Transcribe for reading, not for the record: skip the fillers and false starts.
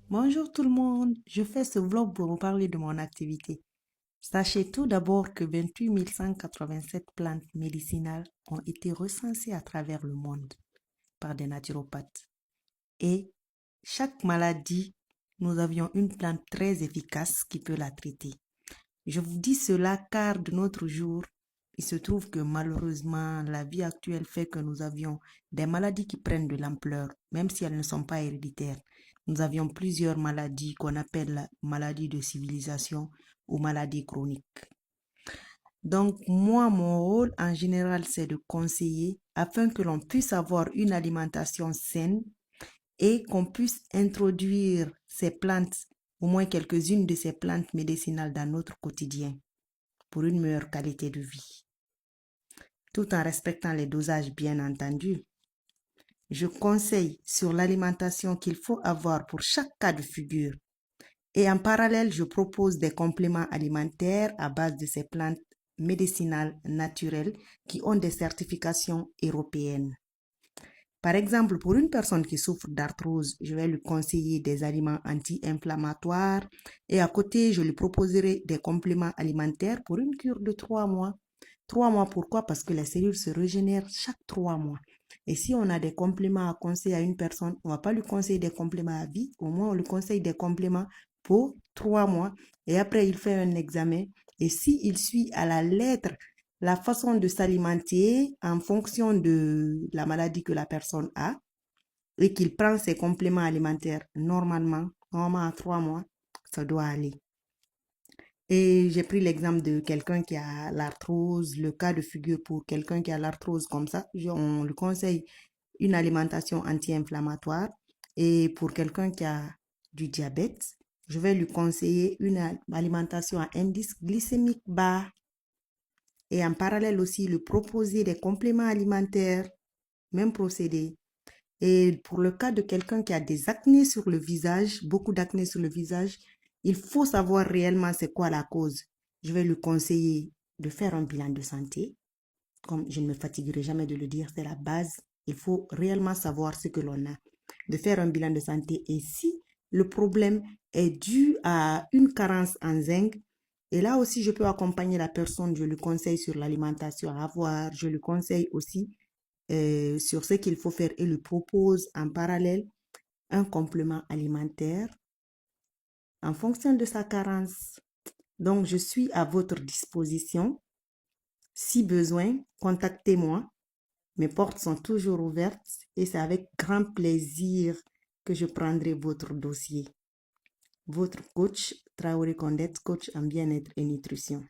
Bonjour tout le monde, je fais ce vlog pour vous parler de mon activité. Sachez tout d'abord que 28 187 plantes médicinales ont été recensées à travers le monde par des naturopathes. Et chaque maladie, nous avions une plante très efficace qui peut la traiter. Je vous dis cela car de notre jour, il se trouve que malheureusement, la vie actuelle fait que nous avions des maladies qui prennent de l'ampleur, même si elles ne sont pas héréditaires. Nous avions plusieurs maladies qu'on appelle maladies de civilisation ou maladies chroniques. Donc, moi, mon rôle en général, c'est de conseiller afin que l'on puisse avoir une alimentation saine et qu'on puisse introduire ces plantes, au moins quelques-unes de ces plantes médicinales dans notre quotidien pour une meilleure qualité de vie, tout en respectant les dosages bien entendu. Je conseille sur l'alimentation qu'il faut avoir pour chaque cas de figure. Et en parallèle, je propose des compléments alimentaires à base de ces plantes médicinales naturelles qui ont des certifications européennes. Par exemple, pour une personne qui souffre d'arthrose, je vais lui conseiller des aliments anti-inflammatoires et à côté, je lui proposerai des compléments alimentaires pour une cure de 3 mois. 3 mois, pourquoi? Parce que les cellules se régénèrent chaque 3 mois. Et si on a des compléments à conseiller à une personne, on ne va pas lui conseiller des compléments à vie, au moins on lui conseille des compléments pour 3 mois. Et après, il fait un examen. Et s'il suit à la lettre la façon de s'alimenter en fonction de la maladie que la personne a et qu'il prend ses compléments alimentaires normalement à 3 mois, ça doit aller. Et j'ai pris l'exemple de quelqu'un qui a l'arthrose, le cas de figure pour quelqu'un qui a l'arthrose comme ça, on lui conseille une alimentation anti-inflammatoire. Et pour quelqu'un qui a du diabète, je vais lui conseiller une alimentation à indice glycémique bas. Et en parallèle aussi, lui proposer des compléments alimentaires, même procédé. Et pour le cas de quelqu'un qui a des acnés sur le visage, beaucoup d'acné sur le visage, il faut savoir réellement c'est quoi la cause. Je vais lui conseiller de faire un bilan de santé. Comme je ne me fatiguerai jamais de le dire, c'est la base. Il faut réellement savoir ce que l'on a. De faire un bilan de santé. Et si le problème est dû à une carence en zinc, et là aussi, je peux accompagner la personne, je lui conseille sur l'alimentation à avoir, je lui conseille aussi sur ce qu'il faut faire et lui propose en parallèle un complément alimentaire en fonction de sa carence. Donc, je suis à votre disposition. Si besoin, contactez-moi. Mes portes sont toujours ouvertes et c'est avec grand plaisir que je prendrai votre dossier. Votre coach, Traoré Condette, coach en bien-être et nutrition.